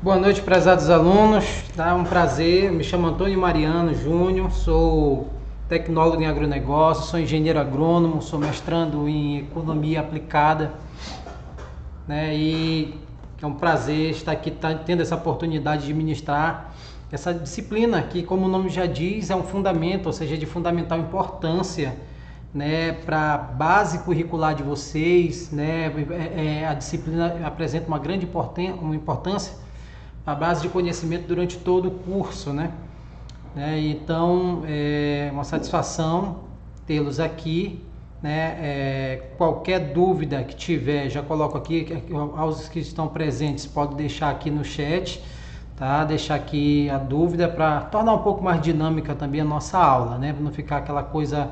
Boa noite, prezados alunos. Tá um prazer. Me chamo Antônio Mariano Júnior, sou tecnólogo em agronegócio, sou engenheiro agrônomo, sou mestrando em economia aplicada, né? E é um prazer estar aqui, tendo essa oportunidade de ministrar essa disciplina que, como o nome já diz, é um fundamento, ou seja, de fundamental importância, né, para a base curricular de vocês, né? A disciplina apresenta uma grande importância, a base de conhecimento durante todo o curso, né? Então, é uma satisfação tê-los aqui, né? Qualquer dúvida que tiver, já coloco aqui, aos que estão presentes, pode deixar aqui no chat, tá? Deixar aqui a dúvida para tornar um pouco mais dinâmica também a nossa aula, né? Para não ficar aquela coisa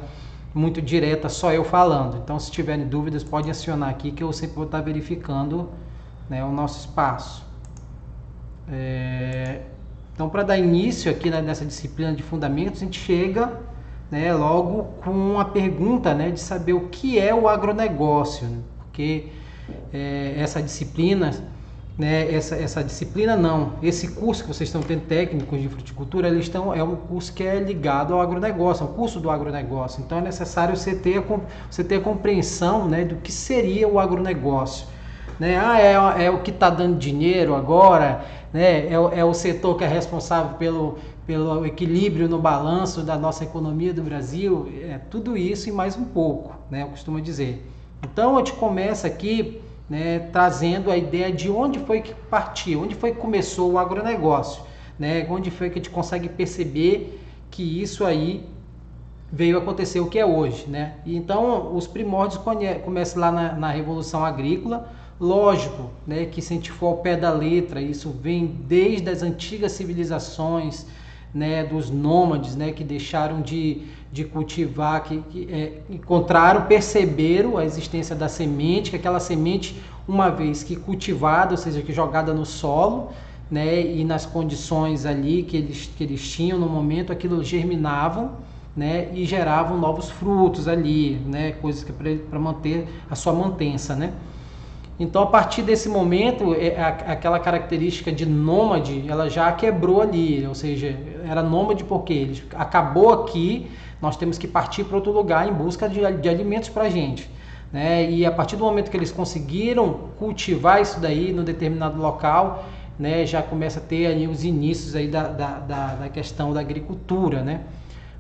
muito direta, só eu falando. Então, se tiverem dúvidas, pode acionar aqui que eu sempre vou estar verificando, né, o nosso espaço. Então, para dar início aqui, né, nessa disciplina de fundamentos, a gente chega, né, logo com a pergunta, né, de saber o que é o agronegócio, né? Porque essa disciplina, né, essa disciplina não, esse curso que vocês estão tendo, técnicos de fruticultura, é um curso que é ligado ao agronegócio, é um curso do agronegócio. Então é necessário você ter a compreensão, né, do que seria o agronegócio, né? É o que está dando dinheiro agora, né? É o setor que é responsável pelo equilíbrio no balanço da nossa economia do Brasil, tudo isso e mais um pouco, né? Eu costumo dizer. Então a gente começa aqui, né, trazendo a ideia de onde foi que partiu, onde foi que começou o agronegócio, né? Onde foi que a gente consegue perceber que isso aí veio acontecer o que é hoje, né? E então os primórdios começam lá na Revolução Agrícola. Lógico, né, que se a gente for ao pé da letra, isso vem desde as antigas civilizações, né, dos nômades, né, que deixaram de cultivar, encontraram, perceberam a existência da semente, que aquela semente, uma vez que cultivada, ou seja, que jogada no solo, né, e nas condições ali que eles tinham no momento, aquilo germinavam, né, e geravam novos frutos ali, né, coisas que para manter a sua mantença, né? Então, a partir desse momento, aquela característica de nômade, ela já quebrou ali, ou seja, era nômade porque ele acabou aqui, nós temos que partir para outro lugar em busca de alimentos para a gente, né? E a partir do momento que eles conseguiram cultivar isso daí no determinado local, né, já começa a ter ali os inícios aí da questão da agricultura, né?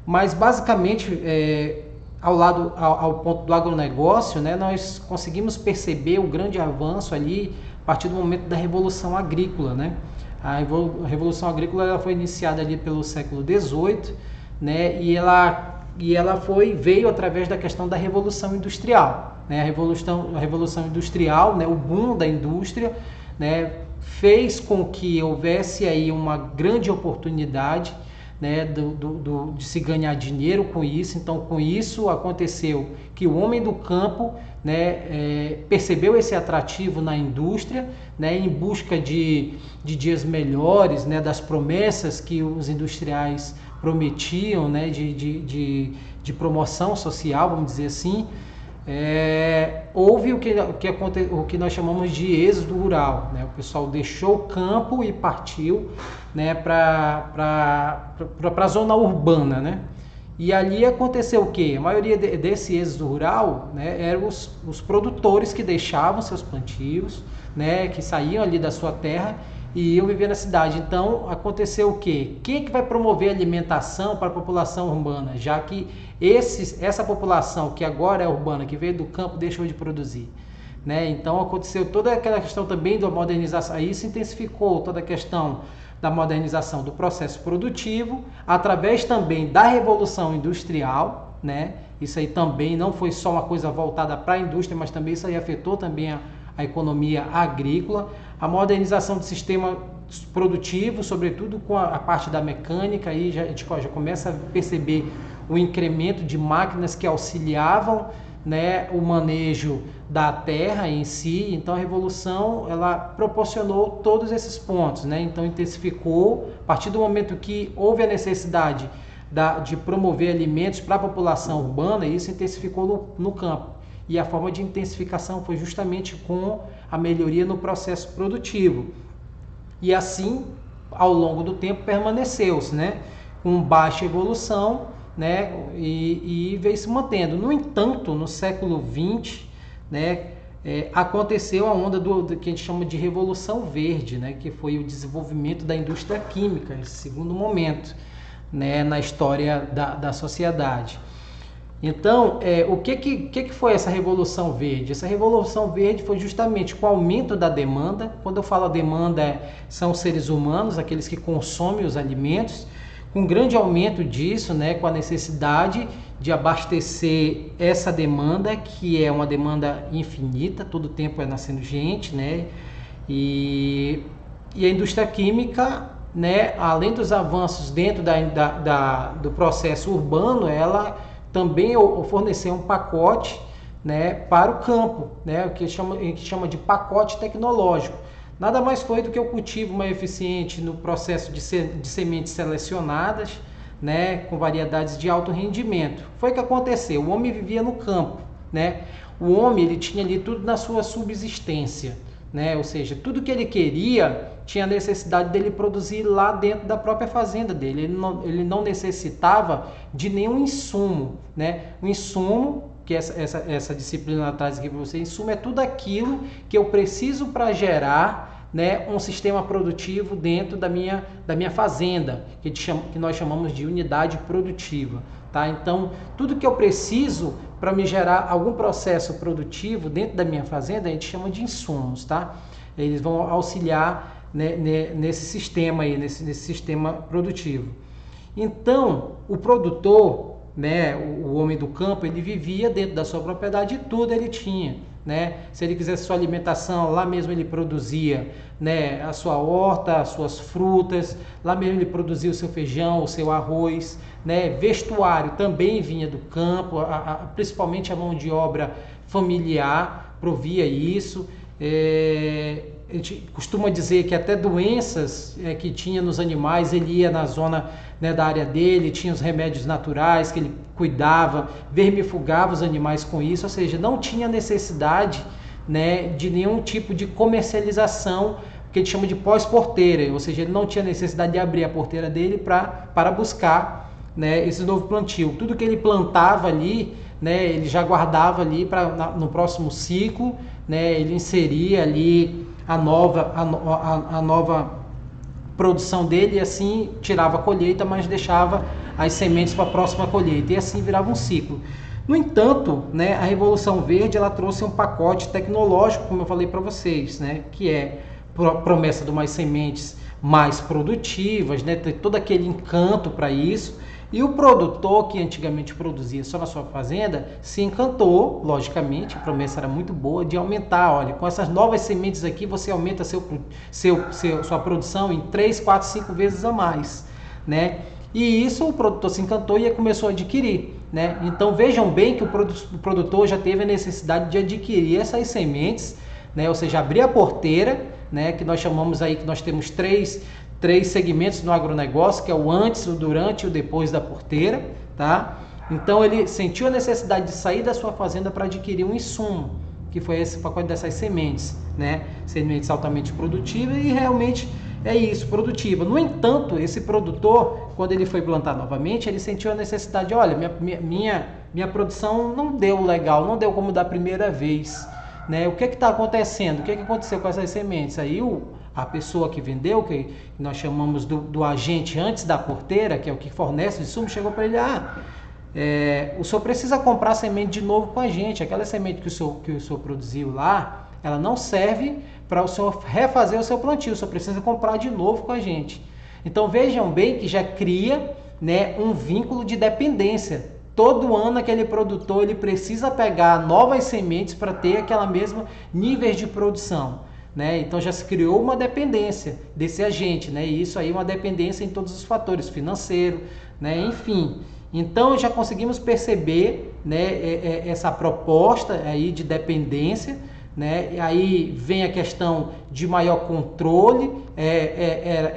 Mas, basicamente, ao ponto do agronegócio, né, nós conseguimos perceber o grande avanço ali a partir do momento da Revolução Agrícola, né? A Revolução Agrícola ela foi iniciada ali pelo século XVIII, né, e ela veio através da questão da Revolução Industrial, né? A Revolução Industrial, né, o boom da indústria, né, fez com que houvesse aí uma grande oportunidade, né, de se ganhar dinheiro com isso. Então, com isso aconteceu que o homem do campo, né, percebeu esse atrativo na indústria, né, em busca de dias melhores, né, das promessas que os industriais prometiam, né, de promoção social, vamos dizer assim. Houve o que nós chamamos de êxodo rural, né? O pessoal deixou o campo e partiu, né, para a zona urbana, né? E ali aconteceu o quê? A maioria desse êxodo rural, né, eram os produtores que deixavam seus plantios, né, que saíam ali da sua terra e iam viver na cidade. Então aconteceu o quê? Quem é que vai promover alimentação para a população urbana, já que essa população que agora é urbana, que veio do campo, deixou de produzir, né? Então aconteceu toda aquela questão também da modernização, aí se intensificou toda a questão da modernização do processo produtivo, através também da Revolução Industrial, né? Isso aí também não foi só uma coisa voltada para a indústria, mas também isso aí afetou também a economia agrícola, a modernização do sistema produtivo, sobretudo com a parte da mecânica, aí a gente já começa a perceber o incremento de máquinas que auxiliavam, né, o manejo da terra em si. Então a revolução ela proporcionou todos esses pontos, né? Então intensificou a partir do momento que houve a necessidade de promover alimentos para a população urbana, e isso intensificou no campo. E a forma de intensificação foi justamente com a melhoria no processo produtivo. E assim, ao longo do tempo, permaneceu-se, né? Com baixa evolução, né? E veio se mantendo. No entanto, no século XX, né? Aconteceu a onda do que a gente chama de Revolução Verde, né? Que foi o desenvolvimento da indústria química, esse segundo momento, né? Na história da sociedade. Então, o que foi essa Revolução Verde? Essa Revolução Verde foi justamente com o aumento da demanda. Quando eu falo demanda, são os seres humanos, aqueles que consomem os alimentos, com grande aumento disso, né, com a necessidade de abastecer essa demanda, que é uma demanda infinita, todo tempo é nascendo gente, né, e a indústria química, né, além dos avanços dentro do processo urbano, ela também forneceu um pacote, né, para o campo, né, o que a gente chama de pacote tecnológico. Nada mais foi do que o cultivo mais eficiente no processo de sementes selecionadas, né, com variedades de alto rendimento. Foi o que aconteceu, o homem vivia no campo, né? O homem, ele tinha ali tudo na sua subsistência, né? Ou seja, tudo que ele queria tinha necessidade dele produzir lá dentro da própria fazenda dele. Ele não necessitava de nenhum insumo, né? O insumo, que essa disciplina traz aqui para você, insumo é tudo aquilo que eu preciso para gerar, né, um sistema produtivo dentro da minha fazenda, que nós chamamos de unidade produtiva. Tá? Então, tudo que eu preciso para me gerar algum processo produtivo dentro da minha fazenda, a gente chama de insumos. Tá? Eles vão auxiliar, né, nesse sistema aí, nesse sistema produtivo. Então, o produtor, né, o homem do campo, ele vivia dentro da sua propriedade e tudo ele tinha, né? Se ele quisesse sua alimentação, lá mesmo ele produzia, né, a sua horta, as suas frutas, lá mesmo ele produzia o seu feijão, o seu arroz, né? Vestuário também vinha do campo, principalmente a mão de obra familiar provia isso. A gente costuma dizer que até doenças que tinha nos animais, ele ia na zona, né, da área dele, tinha os remédios naturais que ele cuidava, vermifugava os animais com isso, ou seja, não tinha necessidade, né, de nenhum tipo de comercialização, que a gente chama de pós-porteira, ou seja, ele não tinha necessidade de abrir a porteira dele para buscar, né, esse novo plantio. Tudo que ele plantava ali, né, ele já guardava ali no próximo ciclo, né, ele inseria ali a nova produção dele, e assim tirava a colheita, mas deixava as sementes para a próxima colheita, e assim virava um ciclo. No entanto, né, a Revolução Verde, ela trouxe um pacote tecnológico, como eu falei para vocês, né, que é promessa de umas sementes mais produtivas, né, tem todo aquele encanto para isso. E o produtor, que antigamente produzia só na sua fazenda, se encantou, logicamente, a promessa era muito boa, de aumentar. Olha, com essas novas sementes aqui, você aumenta sua produção em 3, 4, 5 vezes a mais, né? E isso o produtor se encantou e começou a adquirir, né? Então vejam bem que o produtor já teve a necessidade de adquirir essas sementes, né? Ou seja, abrir a porteira, né? Que nós chamamos aí, que nós temos três segmentos no agronegócio, que é o antes, o durante e o depois da porteira, tá? Então ele sentiu a necessidade de sair da sua fazenda para adquirir um insumo, que foi esse pacote dessas sementes, né? Sementes altamente produtivas, e realmente é isso, produtiva. No entanto, esse produtor, quando ele foi plantar novamente, ele sentiu a necessidade, olha, minha produção não deu legal, não deu como da primeira vez, né? O que está acontecendo? O que aconteceu com essas sementes? Aí a pessoa que vendeu, que nós chamamos do agente antes da porteira, que é o que fornece o insumo, chegou para ele, o senhor precisa comprar semente de novo com a gente, aquela semente que o senhor produziu lá, ela não serve para o senhor refazer o seu plantio, o senhor precisa comprar de novo com a gente. Então vejam bem que já cria, né, um vínculo de dependência. Todo ano aquele produtor ele precisa pegar novas sementes para ter aquela mesma níveis de produção. Né? Então já se criou uma dependência desse agente, né? E isso aí é uma dependência em todos os fatores, financeiro, né? Enfim. Então já conseguimos perceber, né, essa proposta aí de dependência, né? E aí vem a questão de maior controle,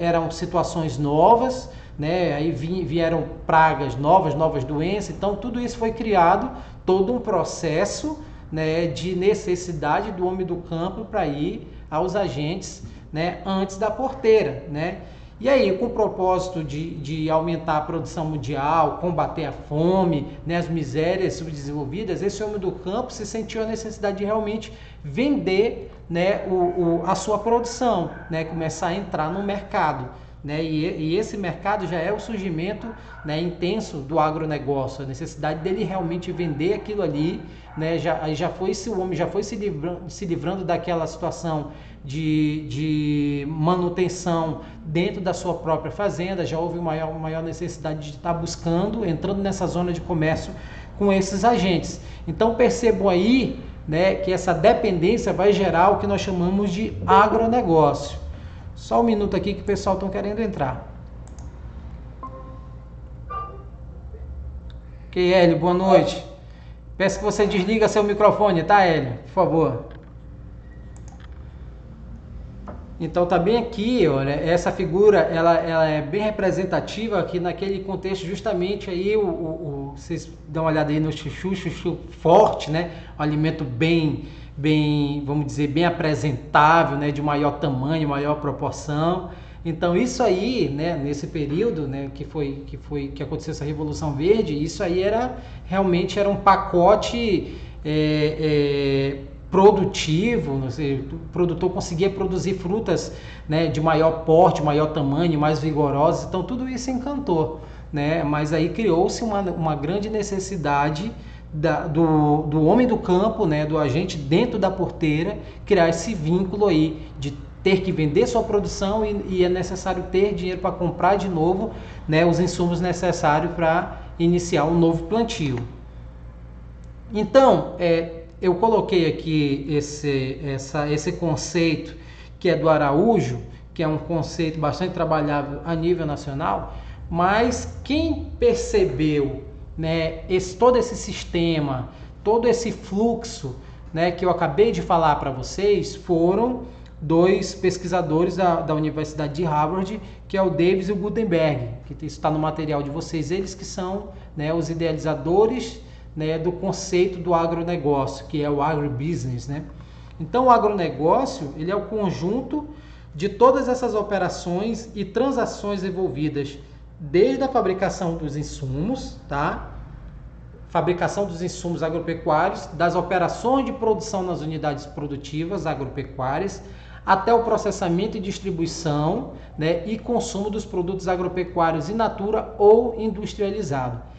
eram situações novas, né? Aí vieram pragas novas doenças, então tudo isso foi criado, todo um processo, né, de necessidade do homem do campo para ir aos agentes, né, antes da porteira, né? E aí, com o propósito de aumentar a produção mundial, combater a fome, né, as misérias subdesenvolvidas, esse homem do campo se sentiu a necessidade de realmente vender, né, a sua produção, né, começar a entrar no mercado. Né, e esse mercado já é o surgimento, né, intenso do agronegócio, a necessidade dele realmente vender aquilo ali, né, o homem já foi se livrando daquela situação de manutenção dentro da sua própria fazenda, já houve maior necessidade de estar buscando, entrando nessa zona de comércio com esses agentes. Então percebam aí, né, que essa dependência vai gerar o que nós chamamos de agronegócio. Só um minuto aqui que o pessoal está querendo entrar. Ok, Hélio, boa noite. Peço que você desliga seu microfone, tá, Hélio? Por favor. Então tá bem aqui, olha, essa figura, ela é bem representativa aqui naquele contexto, justamente aí, vocês dão uma olhada aí no chuchu forte, né? Um alimento bem, vamos dizer, bem apresentável, né? De maior tamanho, maior proporção. Então isso aí, né? Nesse período, né? Que aconteceu essa Revolução Verde, isso aí realmente era um pacote produtivo, o produtor conseguia produzir frutas, né, de maior porte, maior tamanho, mais vigorosas, então tudo isso encantou, né, mas aí criou-se uma grande necessidade do homem do campo, né, do agente dentro da porteira, criar esse vínculo aí de ter que vender sua produção e é necessário ter dinheiro para comprar de novo, né, os insumos necessários para iniciar um novo plantio. Então, eu coloquei aqui esse conceito que é do Araújo, que é um conceito bastante trabalhado a nível nacional, mas quem percebeu, né, todo esse sistema, todo esse fluxo, né, que eu acabei de falar para vocês, foram dois pesquisadores da Universidade de Harvard, que é o Davis e o Gutenberg, que está no material de vocês, eles que são, né, os idealizadores, né, do conceito do agronegócio, que é o agribusiness, né? Então o agronegócio, ele é o conjunto de todas essas operações e transações envolvidas desde a fabricação dos insumos, tá? Fabricação dos insumos agropecuários, das operações de produção nas unidades produtivas agropecuárias, até o processamento e distribuição, né, e consumo dos produtos agropecuários in natura ou industrializado.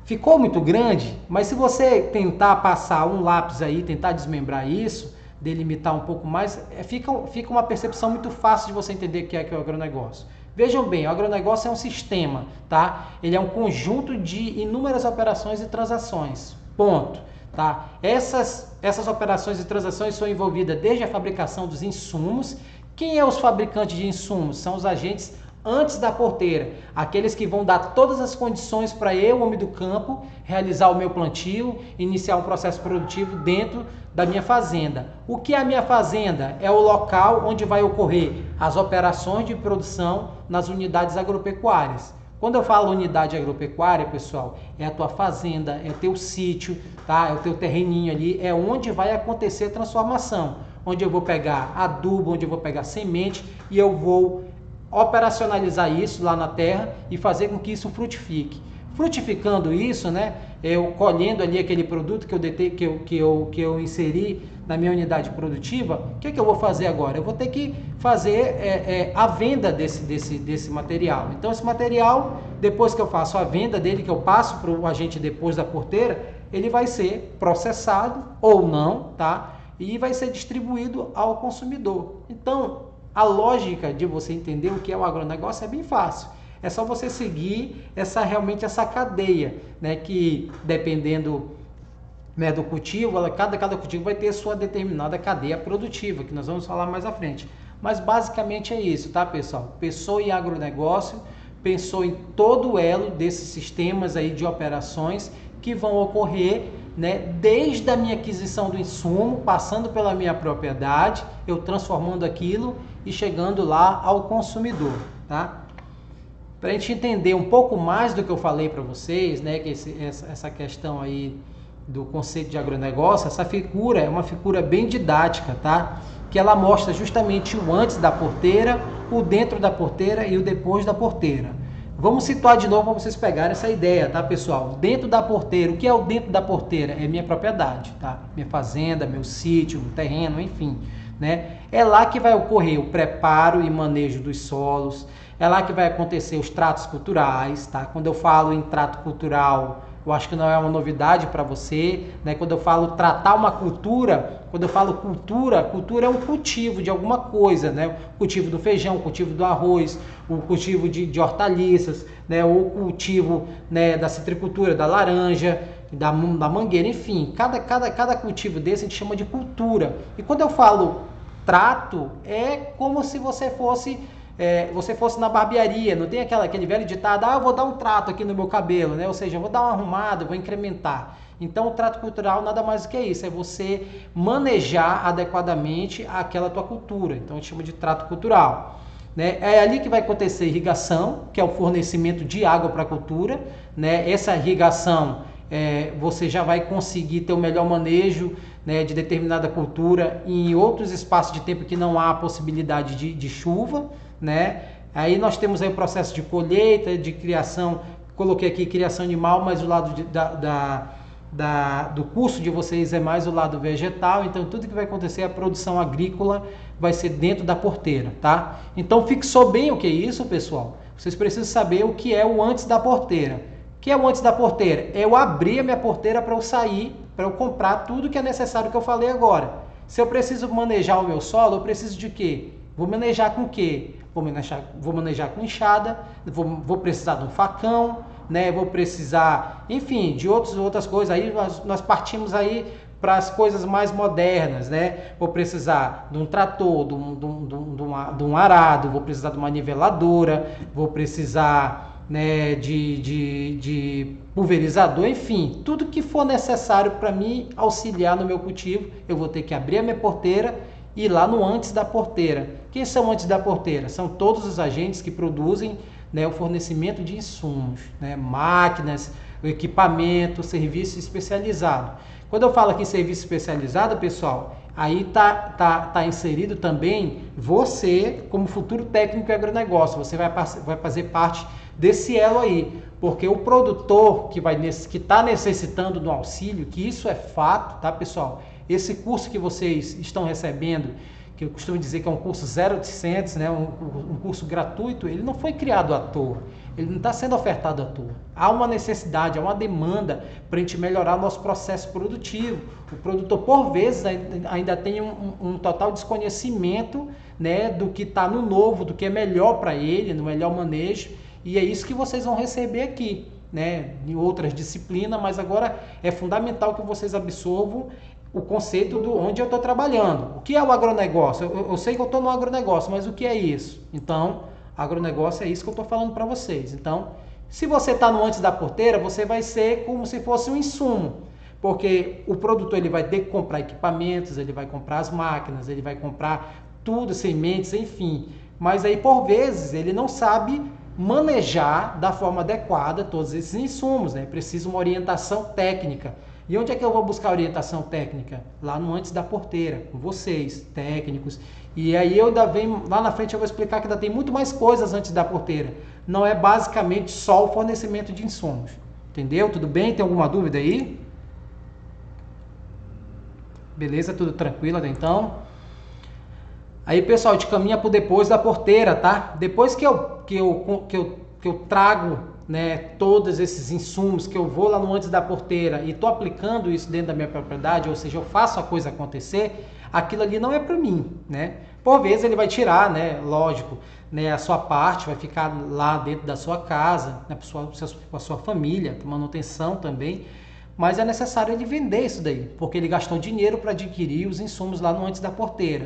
Ficou muito grande, mas se você tentar passar um lápis aí, tentar desmembrar isso, delimitar um pouco mais, fica uma percepção muito fácil de você entender o que é o agronegócio. Vejam bem, o agronegócio é um sistema, tá? Ele é um conjunto de inúmeras operações e transações, ponto, tá? Essas operações e transações são envolvidas desde a fabricação dos insumos. Quem é os fabricantes de insumos? São os agentes antes da porteira, aqueles que vão dar todas as condições para eu, homem do campo, realizar o meu plantio, iniciar um processo produtivo dentro da minha fazenda. O que é a minha fazenda? É o local onde vai ocorrer as operações de produção nas unidades agropecuárias. Quando eu falo unidade agropecuária, pessoal, é a tua fazenda, é o teu sítio, tá? É o teu terreninho ali, é onde vai acontecer a transformação, onde eu vou pegar adubo, onde eu vou pegar semente e eu vou operacionalizar isso lá na terra e fazer com que isso frutifique. Frutificando isso, né, eu colhendo ali aquele produto que eu inseri na minha unidade produtiva, o que eu vou fazer agora? Eu vou ter que fazer a venda desse material. Então esse material, depois que eu faço a venda dele, que eu passo para o agente depois da porteira, ele vai ser processado ou não, tá? E vai ser distribuído ao consumidor. Então, a lógica de você entender o que é o agronegócio é bem fácil. É só você seguir realmente essa cadeia, né, que dependendo, né, do cultivo, cada cultivo vai ter sua determinada cadeia produtiva, que nós vamos falar mais à frente. Mas basicamente é isso, tá, pessoal? Pensou em agronegócio, pensou em todo o elo desses sistemas aí de operações que vão ocorrer, né, desde a minha aquisição do insumo, passando pela minha propriedade, eu transformando aquilo e chegando lá ao consumidor, tá? Para a gente entender um pouco mais do que eu falei para vocês, né, que essa questão aí do conceito de agronegócio, essa figura é uma figura bem didática, tá? Que ela mostra justamente o antes da porteira, o dentro da porteira e o depois da porteira. Vamos situar de novo para vocês pegarem essa ideia, tá, pessoal? Dentro da porteira, o que é o dentro da porteira? É minha propriedade, tá? Minha fazenda, meu sítio, meu terreno, enfim, né? É lá que vai ocorrer o preparo e manejo dos solos, é lá que vai acontecer os tratos culturais, tá? Quando eu falo em trato cultural, eu acho que não é uma novidade para você, né? Quando eu falo tratar uma cultura, quando eu falo cultura, cultura é um cultivo de alguma coisa, né? O cultivo do feijão, o cultivo do arroz, o cultivo de hortaliças, né? O cultivo, né, da citricultura, da laranja, da mangueira, enfim, cada cultivo desse a gente chama de cultura. E quando eu falo trato, é como se você fosse na barbearia, não tem aquele velho ditado, eu vou dar um trato aqui no meu cabelo, né? Ou seja, eu vou dar uma arrumada, vou incrementar. Então, o trato cultural nada mais do que isso, é você manejar adequadamente aquela tua cultura. Então, a gente chama de trato cultural. Né? É ali que vai acontecer irrigação, que é o fornecimento de água para a cultura. Né? Essa irrigação, você já vai conseguir ter o melhor manejo, né, de determinada cultura em outros espaços de tempo que não há possibilidade de chuva. Né? Aí nós temos aí o processo de colheita, de criação, coloquei aqui criação animal, mas o lado do curso de vocês é mais o lado vegetal, então tudo que vai acontecer, a produção agrícola vai ser dentro da porteira, tá? Então fixou bem o que é isso, pessoal? Vocês precisam saber o que é o antes da porteira. O que é o antes da porteira? É eu abrir a minha porteira para eu sair, para eu comprar tudo que é necessário que eu falei agora. Se eu preciso manejar o meu solo, eu preciso de quê? Vou manejar com o quê? Vou manejar com enxada, vou precisar de um facão, né? Vou precisar, enfim, de outras coisas. Aí nós partimos aí para as coisas mais modernas, né? Vou precisar de um trator, de um arado, vou precisar de uma niveladora, vou precisar, né, de pulverizador, enfim, tudo que for necessário para me auxiliar no meu cultivo, eu vou ter que abrir a minha porteira e ir lá no antes da porteira. Quem são antes da porteira? São todos os agentes que produzem, né, o fornecimento de insumos, né, máquinas, o equipamento, serviço especializado. Quando eu falo aqui em serviço especializado, pessoal, aí tá inserido também você como futuro técnico em agronegócio. Você vai fazer parte desse elo aí, porque o produtor que está necessitando do auxílio, que isso é fato, tá, pessoal? Esse curso que vocês estão recebendo, que eu costumo dizer que é um curso 0800, né, um curso gratuito, ele não foi criado à toa, ele não está sendo ofertado à toa. Há uma necessidade, há uma demanda para a gente melhorar o nosso processo produtivo. O produtor, por vezes, ainda tem um total desconhecimento, né, do que está no novo, do que é melhor para ele, no melhor manejo, e é isso que vocês vão receber aqui, né, em outras disciplinas, mas agora é fundamental que vocês absorvam o conceito do onde eu estou trabalhando. O que é o agronegócio? Eu sei que eu estou no agronegócio, mas o que é isso? Então, agronegócio é isso que eu estou falando para vocês. Então, se você está no antes da porteira, você vai ser como se fosse um insumo, porque o produtor ele vai ter que comprar equipamentos, ele vai comprar as máquinas, ele vai comprar tudo, sementes, enfim. Mas aí, por vezes, ele não sabe manejar da forma adequada todos esses insumos, né? Precisa uma orientação técnica. E onde é que eu vou buscar orientação técnica? Lá no antes da porteira, com vocês, técnicos. E aí eu ainda venho, lá na frente eu vou explicar que ainda tem muito mais coisas antes da porteira. Não é basicamente só o fornecimento de insumos. Entendeu? Tudo bem? Tem alguma dúvida aí? Beleza? Tudo tranquilo até então? Aí, pessoal, a gente caminha para depois da porteira, tá? Depois que eu trago, né, todos esses insumos, que eu vou lá no antes da porteira e estou aplicando isso dentro da minha propriedade, ou seja, eu faço a coisa acontecer, aquilo ali não é para mim, né? Por vezes ele vai tirar, né, lógico, né, a sua parte, vai ficar lá dentro da sua casa, né, para a sua família, manutenção também, mas é necessário ele vender isso daí, porque ele gastou dinheiro para adquirir os insumos lá no antes da porteira.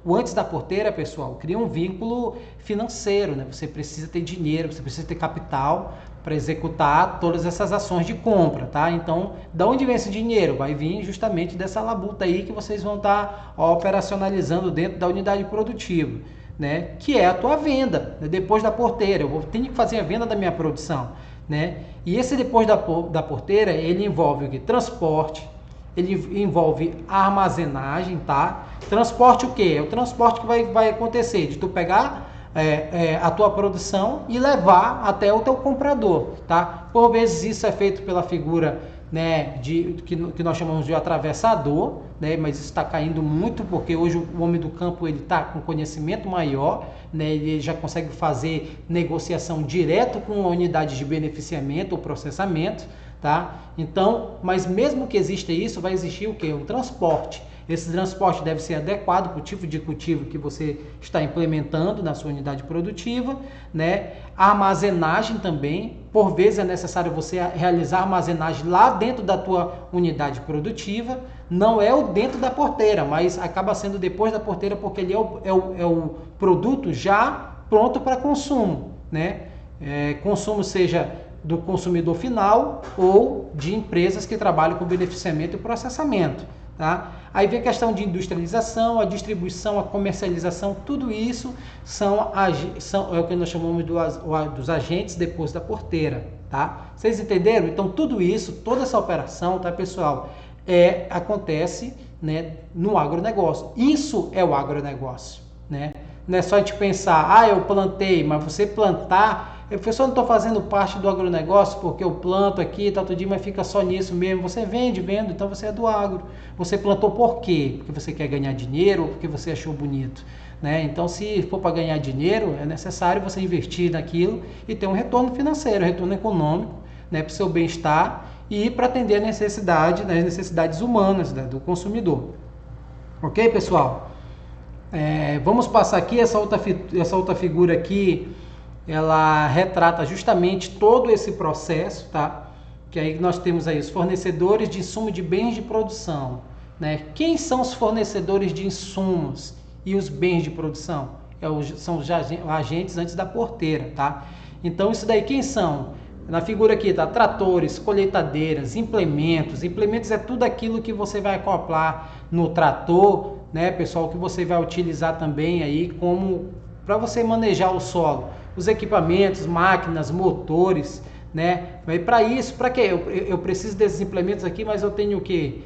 O antes da porteira, pessoal, cria um vínculo financeiro, né? Você precisa ter dinheiro, você precisa ter capital para executar todas essas ações de compra, tá? Então, de onde vem esse dinheiro? Vai vir justamente dessa labuta aí que vocês vão estar operacionalizando dentro da unidade produtiva, né? Que é a tua venda, né? Depois da porteira. Eu tenho que fazer a venda da minha produção. né? E esse depois da porteira, ele envolve o que? Transporte, ele envolve armazenagem, tá? Transporte o quê? É o transporte que vai acontecer, de tu pegar a tua produção e levar até o teu comprador, tá? Por vezes isso é feito pela figura, né, que nós chamamos de atravessador, né, mas isso está caindo muito porque hoje o homem do campo ele está com conhecimento maior, né, ele já consegue fazer negociação direto com a unidade de beneficiamento ou processamento, tá? Então, mas mesmo que exista isso, vai existir o quê? O transporte. Esse transporte deve ser adequado para o tipo de cultivo que você está implementando na sua unidade produtiva, né? A armazenagem também, por vezes é necessário você realizar armazenagem lá dentro da tua unidade produtiva, não é o dentro da porteira, mas acaba sendo depois da porteira porque ele é o produto já pronto para consumo, né? Consumo seja do consumidor final ou de empresas que trabalham com beneficiamento e processamento. Tá? Aí vem a questão de industrialização, a distribuição, a comercialização, tudo isso é o que nós chamamos dos agentes depois da porteira. Tá? Vocês entenderam? Então tudo isso, toda essa operação, tá, pessoal, acontece, né, no agronegócio. Isso é o agronegócio. Né? Não é só a gente pensar, eu plantei, mas você plantar... Professor, não estou fazendo parte do agronegócio porque eu planto aqui, tá tudo, mas fica só nisso mesmo. Você vende, então você é do agro. Você plantou por quê? Porque você quer ganhar dinheiro ou porque você achou bonito? Né? Então, se for para ganhar dinheiro, é necessário você investir naquilo e ter um retorno financeiro, um retorno econômico, né, para o seu bem-estar e para atender a necessidade, né, as necessidades humanas, né, do consumidor. Ok, pessoal? Vamos passar aqui essa outra figura aqui. Ela retrata justamente todo esse processo, tá? Que aí nós temos aí os fornecedores de insumo de bens de produção, né? Quem são os fornecedores de insumos e os bens de produção? São os agentes antes da porteira, tá? Então isso daí quem são? Na figura aqui tá tratores, colheitadeiras, implementos. Implementos é tudo aquilo que você vai acoplar no trator, né, pessoal, que você vai utilizar também aí como para você manejar o solo. Os equipamentos, máquinas, motores, né? Mas para isso, para quê? Eu preciso desses implementos aqui, mas eu tenho o quê?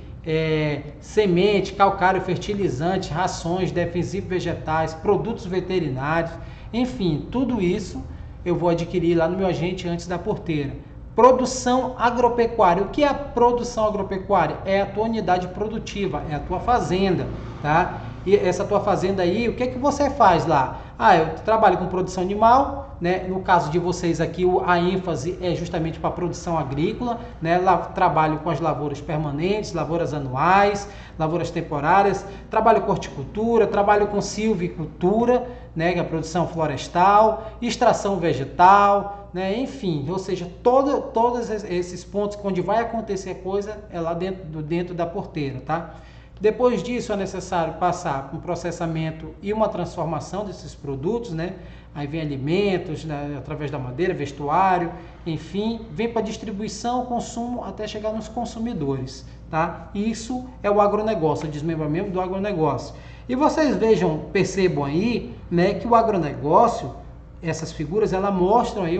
Semente, calcário, fertilizante, rações, defensivos vegetais, produtos veterinários, enfim, tudo isso eu vou adquirir lá no meu agente antes da porteira. Produção agropecuária. O que é a produção agropecuária? É a tua unidade produtiva, é a tua fazenda, tá? E essa tua fazenda aí, o que é que você faz lá? Eu trabalho com produção animal, né? No caso de vocês aqui, a ênfase é justamente para a produção agrícola, né? Lá trabalho com as lavouras permanentes, lavouras anuais, lavouras temporárias, trabalho com horticultura, trabalho com silvicultura, né? Que é a produção florestal, extração vegetal, né? Enfim, ou seja, todos esses pontos onde vai acontecer a coisa é lá dentro da porteira, tá? Depois disso é necessário passar por um processamento e uma transformação desses produtos, né? Aí vem alimentos, né, através da madeira, vestuário, enfim, vem para distribuição, consumo, até chegar nos consumidores, tá? Isso é o agronegócio, o desmembramento do agronegócio. E vocês percebam aí, né, que o agronegócio, essas figuras, elas mostram aí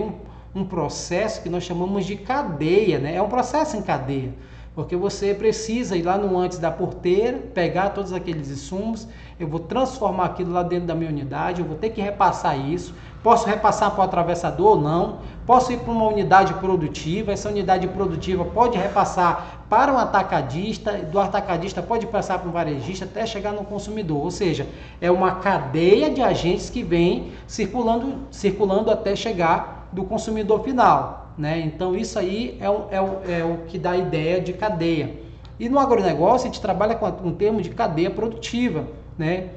um processo que nós chamamos de cadeia, né? É um processo em cadeia. Porque você precisa ir lá no antes da porteira, pegar todos aqueles insumos, eu vou transformar aquilo lá dentro da minha unidade, eu vou ter que repassar isso, posso repassar para o atravessador ou não, posso ir para uma unidade produtiva, essa unidade produtiva pode repassar para um atacadista, do atacadista pode passar para um varejista até chegar no consumidor, ou seja, é uma cadeia de agentes que vem circulando até chegar do consumidor final. Né? Então isso aí é o que dá a ideia de cadeia. E no agronegócio a gente trabalha com um termo de cadeia produtiva. Né?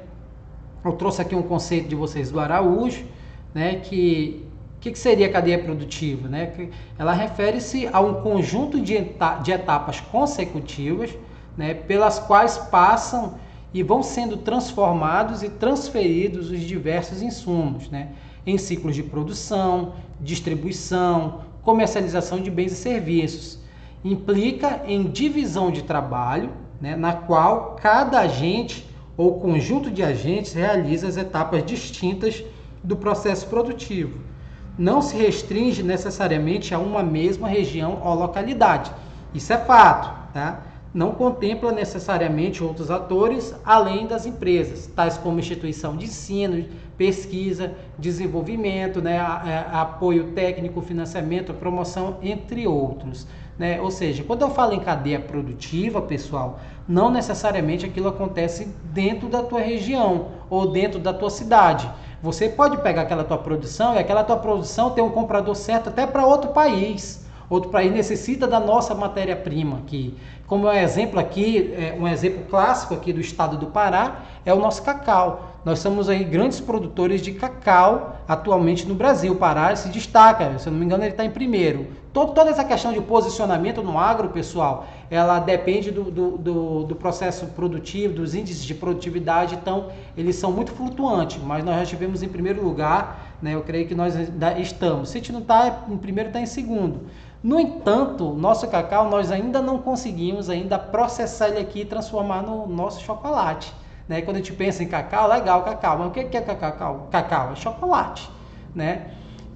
Eu trouxe aqui um conceito de vocês do Araújo, né? que seria a cadeia produtiva? Né? Ela refere-se a um conjunto de etapas consecutivas, né? Pelas quais passam e vão sendo transformados e transferidos os diversos insumos, né? Em ciclos de produção, distribuição, comercialização de bens e serviços. Implica em divisão de trabalho, né, na qual cada agente ou conjunto de agentes realiza as etapas distintas do processo produtivo. não se restringe necessariamente a uma mesma região ou localidade. Isso é fato, tá? Não contempla necessariamente outros atores além das empresas, tais como instituição de ensino, pesquisa, desenvolvimento, né, apoio técnico, financiamento, promoção, entre outros. Né? Ou seja, quando eu falo em cadeia produtiva, pessoal, não necessariamente aquilo acontece dentro da tua região ou dentro da tua cidade. Você pode pegar aquela tua produção e aquela tua produção ter um comprador certo até para outro país. Outro país necessita da nossa matéria-prima aqui. Como é um exemplo aqui, um exemplo clássico aqui do estado do Pará, é o nosso cacau. Nós somos aí grandes produtores de cacau atualmente no Brasil. O Pará se destaca, se eu não me engano ele está em primeiro. Toda essa questão de posicionamento no agro, pessoal, ela depende do processo produtivo, dos índices de produtividade, então eles são muito flutuantes, mas nós já estivemos em primeiro lugar, né? Eu creio que nós ainda estamos. Se a gente não está em primeiro, está em segundo. No entanto, nosso cacau nós ainda não conseguimos ainda processar ele aqui e transformar no nosso chocolate. Né? Quando a gente pensa em cacau, legal, cacau, mas o que é cacau? Cacau é chocolate, né?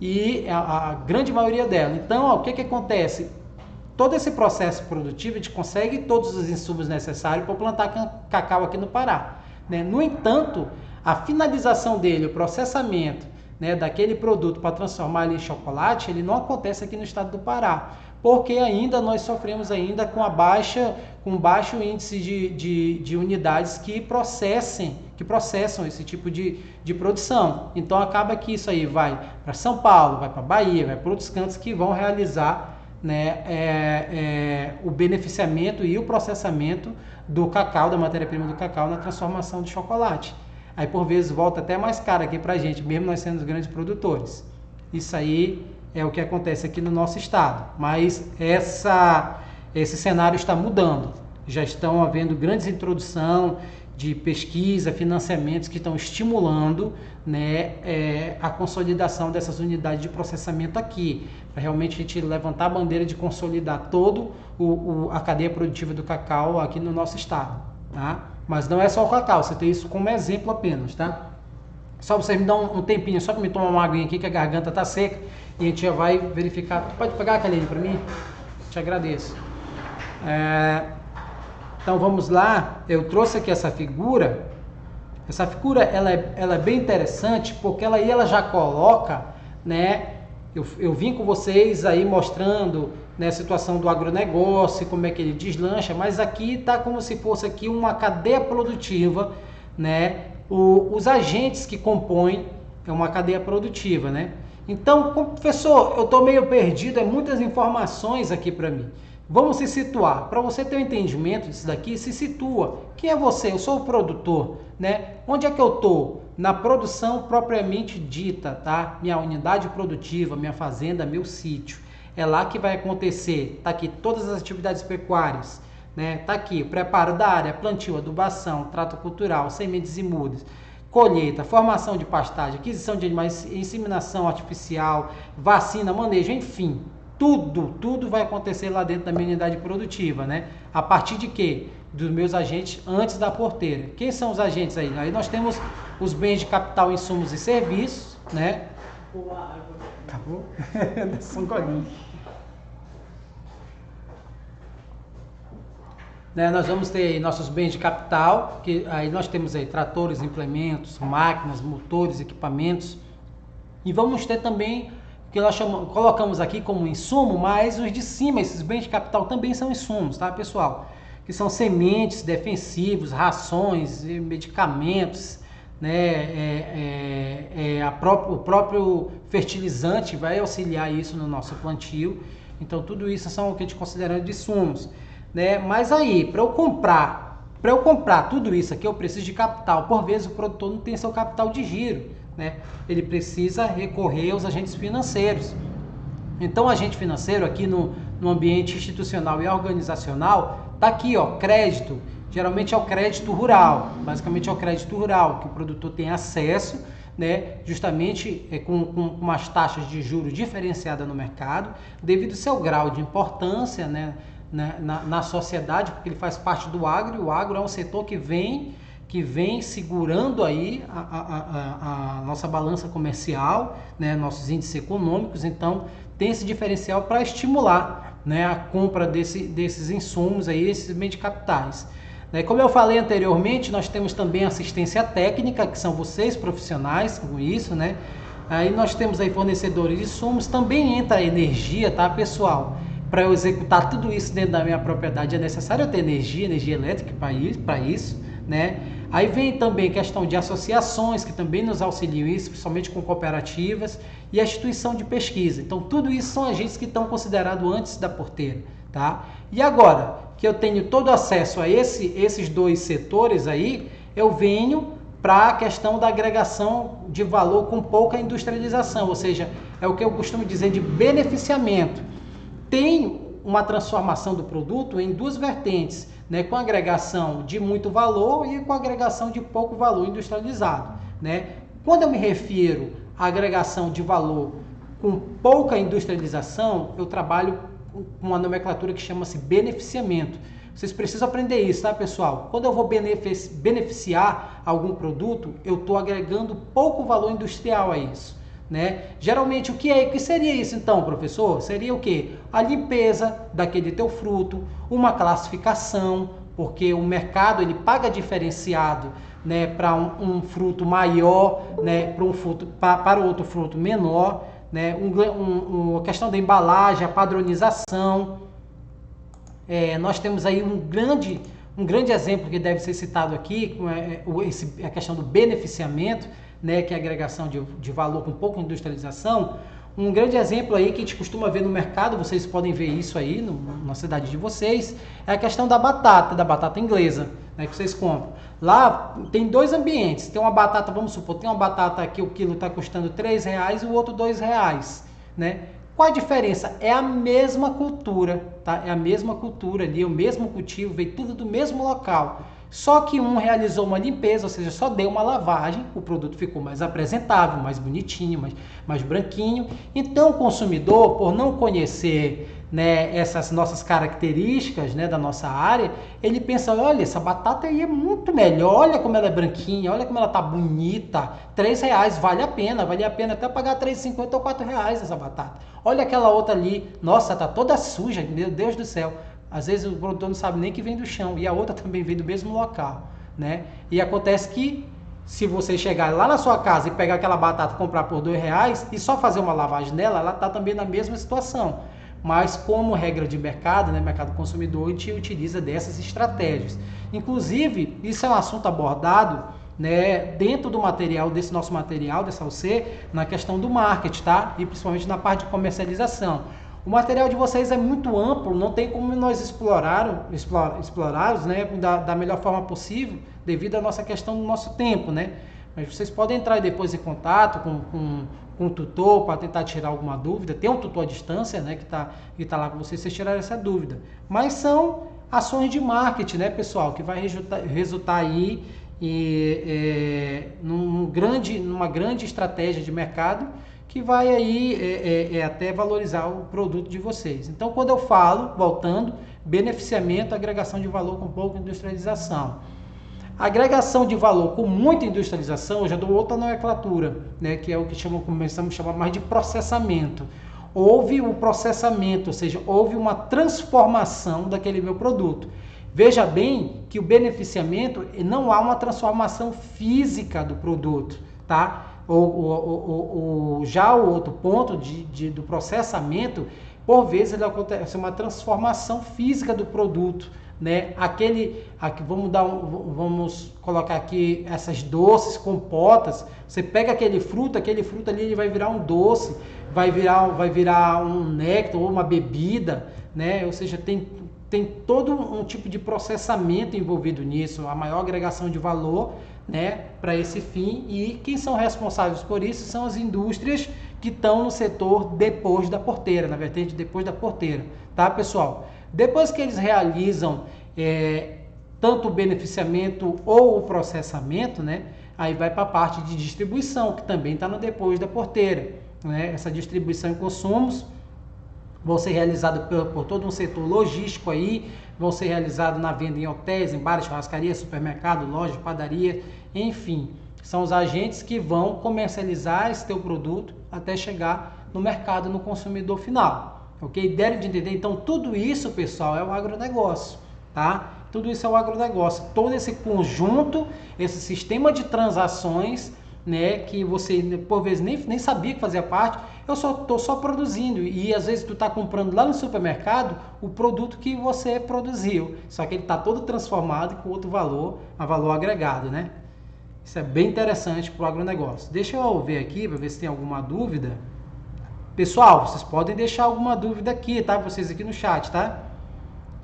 E a grande maioria dela. Então, o que acontece? Todo esse processo produtivo, a gente consegue todos os insumos necessários para plantar cacau aqui no Pará. Né? No entanto, a finalização dele, o processamento, né, daquele produto para transformar ele em chocolate, ele não acontece aqui no estado do Pará, porque ainda nós sofremos ainda com baixo índice de unidades que processam esse tipo de produção. Então acaba que isso aí vai para São Paulo, vai para Bahia, vai para outros cantos que vão realizar, né, o beneficiamento e o processamento do cacau, da matéria-prima do cacau na transformação de chocolate. Aí por vezes volta até mais caro aqui pra gente, mesmo nós sendo os grandes produtores. Isso aí é o que acontece aqui no nosso estado. Mas esse cenário está mudando. Já estão havendo grandes introdução de pesquisa, financiamentos que estão estimulando, né, a consolidação dessas unidades de processamento aqui. Para realmente a gente levantar a bandeira de consolidar toda a cadeia produtiva do cacau aqui no nosso estado. Tá? Mas não é só o cacau, você tem isso como exemplo apenas, tá? Só vocês me dão um tempinho, só para me tomar uma aguinha aqui, que a garganta tá seca, e a gente já vai verificar. Tu pode pegar aquela ali para mim? Te agradeço. Então vamos lá, eu trouxe aqui essa figura. Essa figura ela é bem interessante, porque ela já coloca, né? Eu vim com vocês aí mostrando, né, a situação do agronegócio, como é que ele deslancha, mas aqui está como se fosse aqui uma cadeia produtiva, né, os agentes que compõem uma cadeia produtiva, né. Então, professor, eu estou meio perdido, muitas informações aqui para mim. Vamos se situar. Para você ter um entendimento disso daqui, se situa. Quem é você? Eu sou o produtor, né? Onde é que eu estou? Na produção propriamente dita, tá? Minha unidade produtiva, minha fazenda, meu sítio. É lá que vai acontecer. Tá aqui todas as atividades pecuárias, né? Tá aqui o preparo da área, plantio, adubação, trato cultural, sementes e mudas, colheita, formação de pastagem, aquisição de animais, inseminação artificial, vacina, manejo, enfim. Tudo vai acontecer lá dentro da minha unidade produtiva, né? A partir de quê? Dos meus agentes antes da porteira. Quem são os agentes aí? Aí nós temos os bens de capital, insumos e serviços, né? Acabou? São colinhos. Né? Nós vamos ter aí nossos bens de capital, que aí nós temos aí tratores, implementos, máquinas, motores, equipamentos. E vamos ter também que nós colocamos aqui como insumo, mas os de cima, esses bens de capital também são insumos, tá, pessoal? Que são sementes, defensivos, rações, medicamentos, né? O próprio fertilizante vai auxiliar isso no nosso plantio. Então, tudo isso são o que a gente considera de insumos, né? Mas aí, para eu comprar tudo isso aqui, eu preciso de capital. Por vezes, o produtor não tem seu capital de giro. Né? Ele precisa recorrer aos agentes financeiros. Então, o agente financeiro aqui no ambiente institucional e organizacional está aqui, ó, crédito. Geralmente é o crédito rural, basicamente é o crédito rural que o produtor tem acesso, né? Justamente com umas taxas de juros diferenciadas no mercado, devido ao seu grau de importância, né? Na sociedade, porque ele faz parte do agro, e o agro é um setor que vem que vem segurando aí a nossa balança comercial, né, nossos índices econômicos. Então tem esse diferencial para estimular, né, a compra desses insumos aí, esses bens de capitais. Como eu falei anteriormente, nós temos também assistência técnica, que são vocês profissionais com isso, né? Aí nós temos aí fornecedores de insumos, também entra a energia, tá, pessoal? Para eu executar tudo isso dentro da minha propriedade é necessário eu ter energia elétrica para isso, né? Aí vem também questão de associações, que também nos auxiliam isso, principalmente com cooperativas, e a instituição de pesquisa. Então tudo isso são agentes que estão considerados antes da porteira, tá? E agora que eu tenho todo acesso a esses dois setores aí, eu venho para a questão da agregação de valor com pouca industrialização, ou seja, é o que eu costumo dizer de beneficiamento. Tem uma transformação do produto em duas vertentes, né, com agregação de muito valor e com agregação de pouco valor industrializado, né? Quando eu me refiro à agregação de valor com pouca industrialização, eu trabalho com uma nomenclatura que chama-se beneficiamento. Vocês precisam aprender isso, tá, pessoal? Quando eu vou beneficiar algum produto, eu estou agregando pouco valor industrial a isso, né? Geralmente, o que seria isso então, professor? Seria o quê? A limpeza daquele teu fruto, uma classificação, porque o mercado ele paga diferenciado, né, para um fruto maior, né, para outro fruto menor, né? A questão da embalagem, a padronização. Nós temos aí um grande exemplo que deve ser citado aqui, a questão do beneficiamento, né, que é a agregação de valor com pouca industrialização. Um grande exemplo aí que a gente costuma ver no mercado, vocês podem ver isso aí na cidade de vocês, é a questão da batata inglesa, né, que vocês compram. Lá tem dois ambientes, tem uma batata, vamos supor, tem uma batata que o quilo está custando R$3 e o outro R$2, né? Qual a diferença? É a mesma cultura, tá? É a mesma cultura ali, o mesmo cultivo, veio tudo do mesmo local. Só que um realizou uma limpeza, ou seja, só deu uma lavagem, o produto ficou mais apresentável, mais bonitinho, mais branquinho. Então o consumidor, por não conhecer, né, essas nossas características, né, da nossa área, ele pensa, olha, essa batata aí é muito melhor, olha como ela é branquinha, olha como ela tá bonita, R$3, vale a pena até pagar R$3,50 ou R$4 essa batata. Olha aquela outra ali, nossa, tá toda suja, meu Deus do céu. Às vezes o produtor não sabe nem que vem do chão, e a outra também vem do mesmo local, né? E acontece que se você chegar lá na sua casa e pegar aquela batata e comprar por R$2 e só fazer uma lavagem nela, ela está também na mesma situação. Mas como regra de mercado, né, mercado consumidor, a gente utiliza dessas estratégias. Inclusive, isso é um assunto abordado, né, dentro do material, desse nosso material, dessa UC, na questão do marketing, tá? E principalmente na parte de comercialização. O material de vocês é muito amplo, não tem como nós explorarmos, né, da melhor forma possível, devido à nossa questão do nosso tempo, né? Mas vocês podem entrar depois em contato com um tutor para tentar tirar alguma dúvida. Tem um tutor à distância, né, que tá lá com vocês tirarem essa dúvida. Mas são ações de marketing, né, pessoal, que vai resultar aí numa grande estratégia de mercado, que vai aí até valorizar o produto de vocês. Então, quando eu falo, voltando, beneficiamento, agregação de valor com pouca industrialização. Agregação de valor com muita industrialização, eu já dou outra nomenclatura, né, que é o que começamos a chamar mais de processamento. Houve um processamento, ou seja, houve uma transformação daquele meu produto. Veja bem que o beneficiamento não há uma transformação física do produto, tá? Já o outro ponto do processamento, por vezes ele acontece uma transformação física do produto, né? Vamos colocar aqui essas doces, compotas. Você pega aquele fruto ali, ele vai virar um doce, vai virar um néctar ou uma bebida, né? Ou seja, tem todo um tipo de processamento envolvido nisso, a maior agregação de valor, né, para esse fim. E quem são responsáveis por isso são as indústrias que estão no setor depois da porteira, na vertente depois da porteira, tá, pessoal? Depois que eles realizam tanto o beneficiamento ou o processamento, né, aí vai para a parte de distribuição, que também está no depois da porteira, né? Essa distribuição em consumos vão ser realizadas por todo um setor logístico aí, vão ser realizados na venda em hotéis, em bares, churrascarias, supermercado, lojas, padaria, enfim. São os agentes que vão comercializar esse teu produto até chegar no mercado, no consumidor final. Ok? Deram de entender? Então, tudo isso, pessoal, é o agronegócio, tá? Tudo isso é o agronegócio. Todo esse conjunto, esse sistema de transações, né, que você, por vezes, nem sabia que fazia parte, eu estou só produzindo. E, às vezes, tu está comprando lá no supermercado o produto que você produziu. Só que ele está todo transformado com outro valor, a valor agregado, né? Isso é bem interessante para o agronegócio. Deixa eu ver aqui para ver se tem alguma dúvida. Pessoal, vocês podem deixar alguma dúvida aqui, tá? Vocês aqui no chat, tá?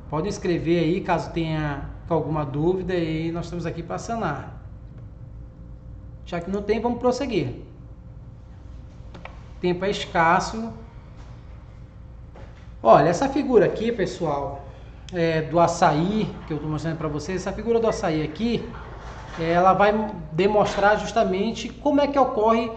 Podem escrever aí caso tenha alguma dúvida e nós estamos aqui para sanar. Já que não tem, vamos prosseguir. Tempo é escasso. Olha, essa figura aqui, pessoal, do açaí, que eu estou mostrando para vocês, essa figura do açaí aqui, ela vai demonstrar justamente como é que ocorre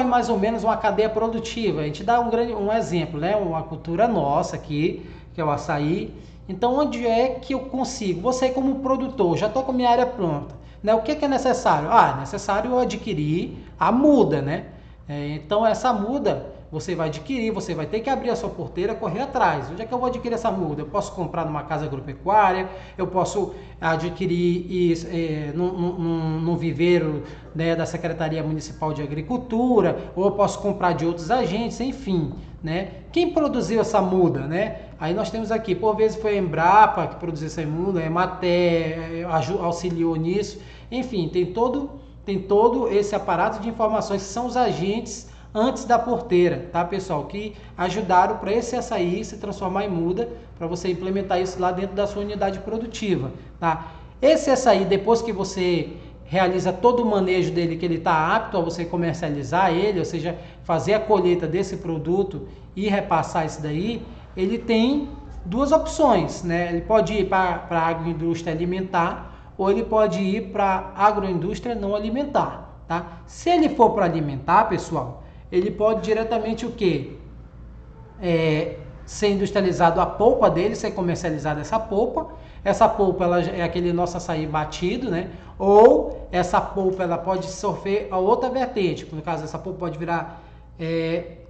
mais ou menos uma cadeia produtiva. A gente dá um exemplo, né? Uma cultura nossa aqui, que é o açaí. Então, onde é que eu consigo? Você como produtor, já estou com minha área pronta, né? O que é necessário? É necessário eu adquirir a muda, né? Então, essa muda você vai adquirir, você vai ter que abrir a sua porteira, correr atrás. Onde é que eu vou adquirir essa muda? Eu posso comprar numa casa agropecuária, eu posso adquirir num viveiro, né, da Secretaria Municipal de Agricultura, ou eu posso comprar de outros agentes, enfim, né? Quem produziu essa muda, né? Aí nós temos aqui, por vezes foi a Embrapa que produziu essa muda, a Emater auxiliou nisso, enfim, tem todo esse aparato de informações que são os agentes antes da porteira, tá, pessoal? Que ajudaram para esse açaí se transformar em muda, para você implementar isso lá dentro da sua unidade produtiva, tá? Esse açaí, depois que você realiza todo o manejo dele, que ele está apto a você comercializar ele, ou seja, fazer a colheita desse produto e repassar isso daí, ele tem duas opções, né? Ele pode ir para a agroindústria alimentar ou ele pode ir para a agroindústria não alimentar, tá? Se ele for para alimentar, pessoal, ele pode diretamente o quê? Ser industrializado a polpa dele, ser comercializada essa polpa. Essa polpa ela é aquele nosso açaí batido, né? Ou essa polpa ela pode sofrer a outra vertente. No caso, essa polpa pode virar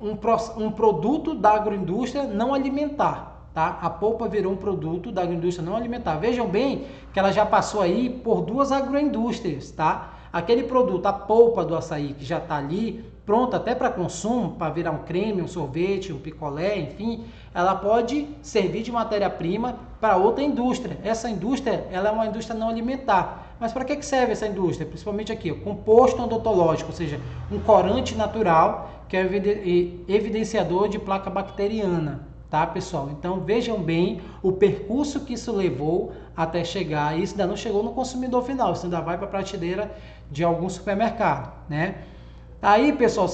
um produto da agroindústria não alimentar, tá? A polpa virou um produto da agroindústria não alimentar. Vejam bem que ela já passou aí por duas agroindústrias, tá? Aquele produto, a polpa do açaí que já está ali, pronta até para consumo, para virar um creme, um sorvete, um picolé, enfim, ela pode servir de matéria-prima para outra indústria. Essa indústria, ela é uma indústria não alimentar. Mas para que serve essa indústria? Principalmente aqui, o composto odontológico, ou seja, um corante natural que é evidenciador de placa bacteriana, tá, pessoal? Então vejam bem o percurso que isso levou até chegar. Isso ainda não chegou no consumidor final, isso ainda vai para a prateleira de algum supermercado, né? Aí, pessoal,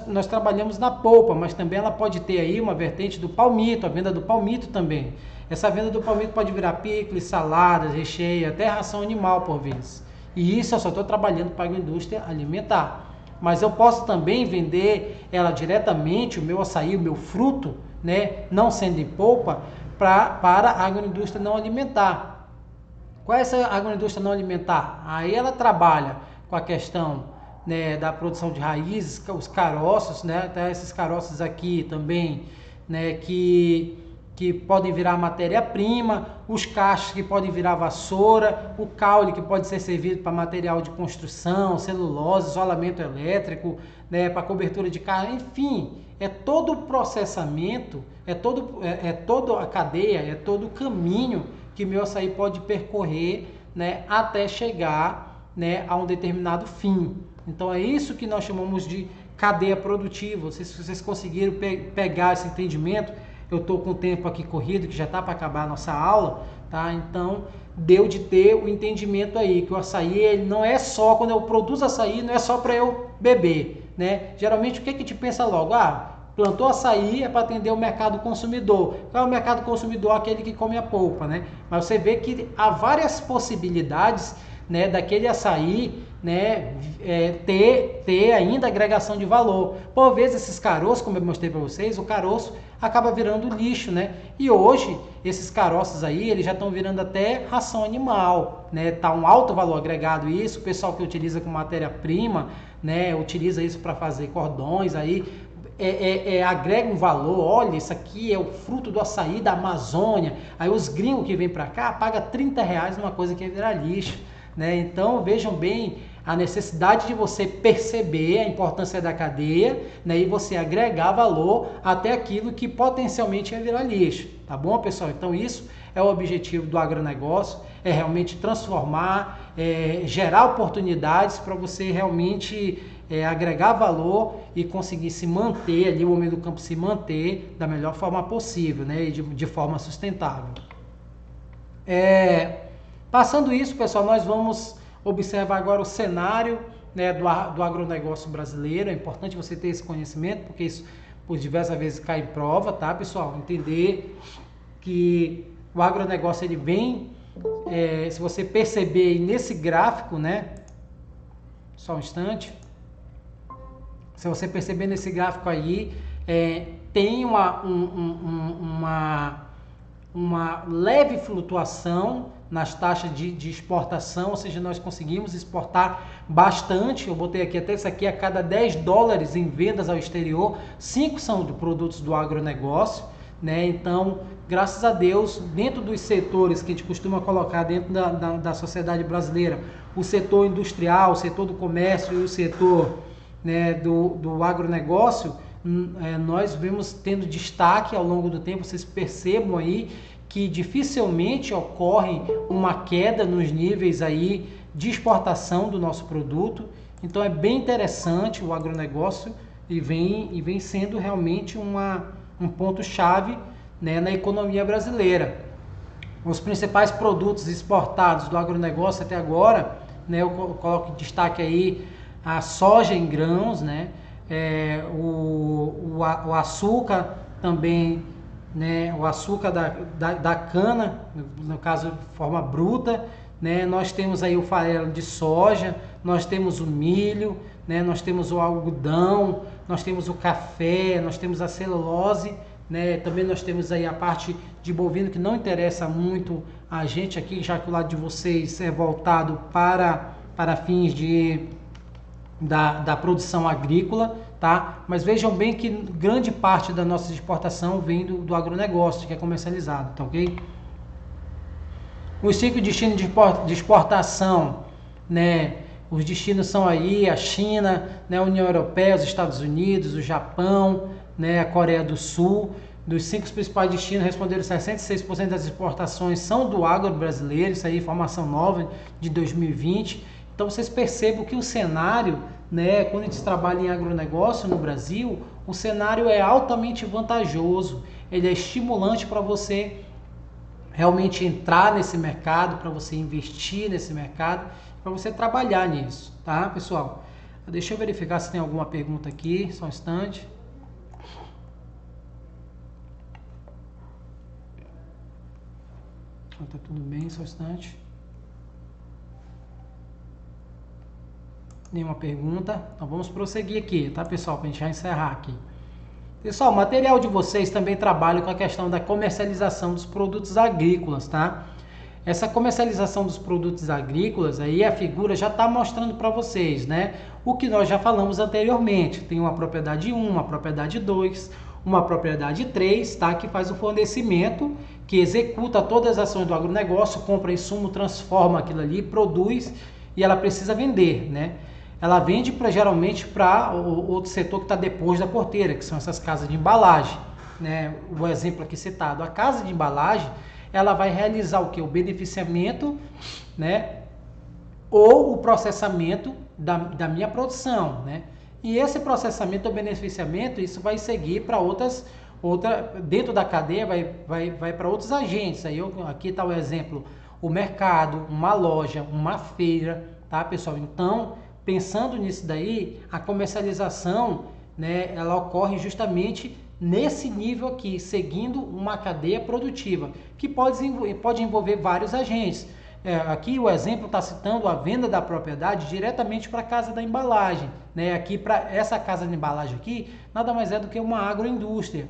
nós trabalhamos na polpa, mas também ela pode ter aí uma vertente do palmito, a venda do palmito também. Essa venda do palmito pode virar picles, saladas, recheio, até ração animal por vezes. E isso eu só estou trabalhando para a agroindústria alimentar. Mas eu posso também vender ela diretamente, o meu açaí, o meu fruto, né, não sendo em polpa, para a agroindústria não alimentar. Qual é essa agroindústria não alimentar? Aí ela trabalha com a questão, né, da produção de raízes, os caroços, né, até esses caroços aqui também, né, que podem virar matéria-prima, os cachos que podem virar vassoura, o caule que pode ser servido para material de construção, celulose, isolamento elétrico, né, para cobertura de carro, enfim, é todo o processamento, é toda a cadeia, é todo o caminho que meu açaí pode percorrer, né, até chegar, né, a um determinado fim. Então é isso que nós chamamos de cadeia produtiva. Se vocês conseguiram pegar esse entendimento, eu estou com o tempo aqui corrido, que já está para acabar a nossa aula, tá? Então deu de ter o entendimento aí, que o açaí ele não é só, quando eu produzo açaí, não é só para eu beber, né? Geralmente o que a gente pensa logo? Plantou açaí é para atender o mercado consumidor. Qual é o mercado consumidor? Aquele que come a polpa, né? Mas você vê que há várias possibilidades, né, daquele açaí, né, ter ainda agregação de valor. Por vezes esses caroços, como eu mostrei para vocês, o caroço acaba virando lixo, né? E hoje esses caroços aí, eles já estão virando até ração animal, né? Tá um alto valor agregado isso, o pessoal que utiliza como matéria-prima, né, utiliza isso para fazer cordões aí, agrega um valor. Olha, isso aqui é o fruto do açaí da Amazônia. Aí os gringos que vêm para cá pagam R$ 30 numa coisa que vira lixo, né? Então vejam bem a necessidade de você perceber a importância da cadeia, né, e você agregar valor até aquilo que potencialmente vai virar lixo, tá bom, pessoal? Então isso é o objetivo do agronegócio, é realmente transformar, gerar oportunidades para você realmente agregar valor e conseguir se manter ali, o homem do campo se manter da melhor forma possível, né, e de forma sustentável. Passando isso, pessoal, nós vamos observar agora o cenário, né, do agronegócio brasileiro. É importante você ter esse conhecimento, porque isso por diversas vezes cai em prova, tá, pessoal? Entender que o agronegócio ele vem, se você perceber nesse gráfico, né, só um instante, se você perceber nesse gráfico aí, tem uma leve flutuação nas taxas de exportação, ou seja, nós conseguimos exportar bastante. Eu botei aqui até isso aqui, a cada $10 em vendas ao exterior, 5 são de produtos do agronegócio, né? Então, graças a Deus, dentro dos setores que a gente costuma colocar dentro da sociedade brasileira, o setor industrial, o setor do comércio e o setor, né, do agronegócio, nós vemos tendo destaque ao longo do tempo. Vocês percebam aí que dificilmente ocorre uma queda nos níveis aí de exportação do nosso produto. Então é bem interessante o agronegócio e vem sendo realmente um ponto-chave, né, na economia brasileira. Os principais produtos exportados do agronegócio até agora, né, eu coloco em destaque aí a soja em grãos, né, o açúcar também, né, o açúcar da cana, no caso de forma bruta, né, nós temos aí o farelo de soja, nós temos o milho, né, nós temos o algodão, nós temos o café, nós temos a celulose, né, também nós temos aí a parte de bovino, que não interessa muito a gente aqui, já que o lado de vocês é voltado para fins da produção agrícola, tá? Mas vejam bem que grande parte da nossa exportação vem do agronegócio, que é comercializado, tá ok? Os 5 destinos de exportação, né? Os destinos são aí a China, né? A União Europeia, os Estados Unidos, o Japão, né? A Coreia do Sul. Dos 5 principais destinos, responderam 66% das exportações são do agro brasileiro. Isso aí, informação nova de 2020. Então vocês percebam que o cenário, né, quando a gente trabalha em agronegócio no Brasil, o cenário é altamente vantajoso, ele é estimulante para você realmente entrar nesse mercado, para você investir nesse mercado, para você trabalhar nisso, tá, pessoal? Deixa eu verificar se tem alguma pergunta aqui, só um instante. Tá tudo bem, só um instante. Nenhuma pergunta, então vamos prosseguir aqui, tá, pessoal, para a gente já encerrar aqui. Pessoal, o material de vocês também trabalha com a questão da comercialização dos produtos agrícolas, tá? Essa comercialização dos produtos agrícolas, aí a figura já está mostrando para vocês, né? O que nós já falamos anteriormente, tem uma propriedade 1, uma propriedade 2, uma propriedade 3, tá? Que faz o fornecimento, que executa todas as ações do agronegócio, compra insumo, transforma aquilo ali, produz, e ela precisa vender, né? Ela vende geralmente para o outro setor que está depois da porteira, que são essas casas de embalagem, né? O exemplo aqui citado, a casa de embalagem, ela vai realizar o que? O beneficiamento, né? Ou o processamento da minha produção, né? E esse processamento ou beneficiamento, isso vai seguir para dentro da cadeia, vai para outros agentes. Aí aqui está o exemplo, o mercado, uma loja, uma feira, tá, pessoal? Então, pensando nisso daí, a comercialização, né, ela ocorre justamente nesse nível aqui, seguindo uma cadeia produtiva, que pode envolver vários agentes. aqui o exemplo está citando a venda da propriedade diretamente para a casa da embalagem, né? Aqui para essa casa de embalagem aqui, nada mais é do que uma agroindústria.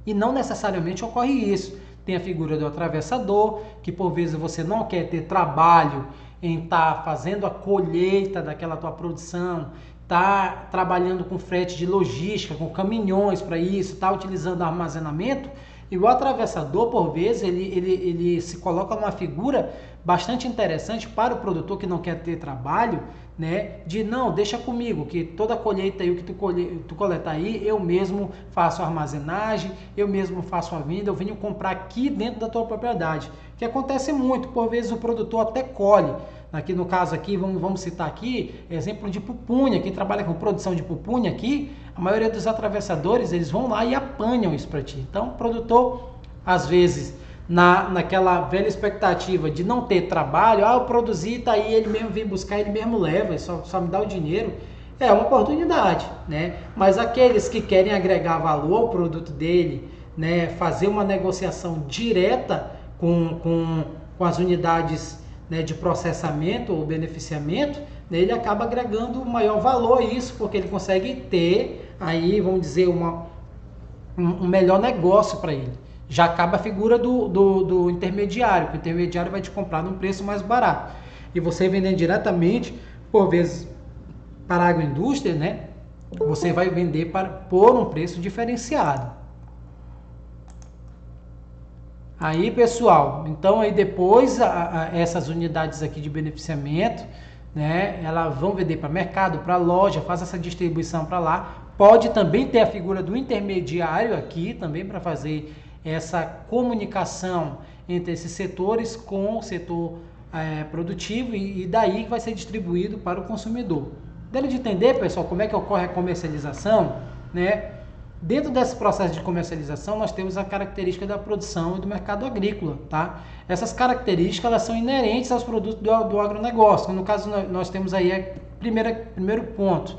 E não necessariamente ocorre isso. Tem a figura do atravessador, que por vezes você não quer ter trabalho em estar fazendo a colheita daquela tua produção, tá trabalhando com frete de logística, com caminhões para isso, tá utilizando armazenamento. E o atravessador, por vezes, ele se coloca numa figura bastante interessante para o produtor que não quer ter trabalho, né? De não, deixa comigo, que toda a colheita aí, o que tu coletar aí, eu mesmo faço a armazenagem, eu mesmo faço a venda, eu venho comprar aqui dentro da tua propriedade. Que acontece muito, por vezes o produtor até colhe. Aqui no caso aqui, vamos citar aqui, exemplo de pupunha, quem trabalha com produção de pupunha aqui, a maioria dos atravessadores, eles vão lá e apanham isso para ti. Então, o produtor, às vezes, naquela velha expectativa de não ter trabalho, eu produzi, tá aí, ele mesmo vem buscar, ele mesmo leva, só me dá o dinheiro, é uma oportunidade, né? Mas aqueles que querem agregar valor ao produto dele, né, fazer uma negociação direta com as unidades, né, de processamento ou beneficiamento, né, ele acaba agregando maior valor a isso, porque ele consegue ter aí, vamos dizer, um melhor negócio para ele. Já acaba a figura do intermediário, que o intermediário vai te comprar num preço mais barato. E você vendendo diretamente, por vezes, para a agroindústria, né, você vai vender por um preço diferenciado. Aí, pessoal, então aí depois essas unidades aqui de beneficiamento, né, elas vão vender para mercado, para loja, faz essa distribuição para lá. Pode também ter a figura do intermediário aqui também para fazer essa comunicação entre esses setores com o setor produtivo e daí vai ser distribuído para o consumidor. Deu de entender, pessoal, como é que ocorre a comercialização, né? Dentro desse processo de comercialização, nós temos a característica da produção e do mercado agrícola, tá? Essas características, elas são inerentes aos produtos do agronegócio. No caso, nós temos aí primeiro ponto,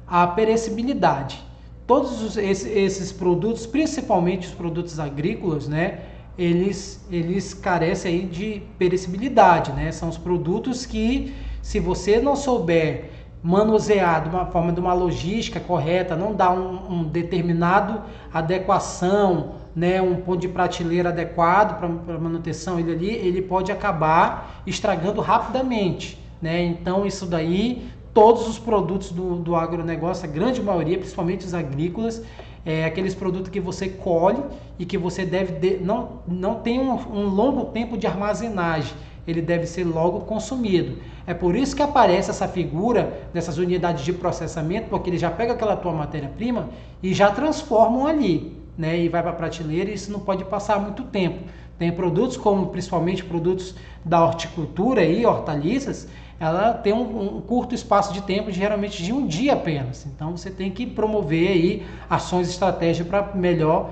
a perecibilidade. Todos esses produtos, principalmente os produtos agrícolas, né? Eles carecem aí de perecibilidade, né? São os produtos que, se você não souber manusear de uma forma, de uma logística correta, não dá um determinado adequação, né, um ponto de prateleira adequado para manutenção, ele pode acabar estragando rapidamente, né? Então isso daí, todos os produtos do agronegócio, a grande maioria, principalmente os agrícolas, aqueles produtos que você colhe e que você não tem um longo tempo de armazenagem, ele deve ser logo consumido. É por isso que aparece essa figura dessas unidades de processamento, porque ele já pega aquela tua matéria-prima e já transformam ali, né? E vai para a prateleira, e isso não pode passar muito tempo. Tem produtos como, principalmente produtos da horticultura e hortaliças, ela tem um curto espaço de tempo, geralmente de um dia apenas. Então você tem que promover aí ações estratégicas para melhor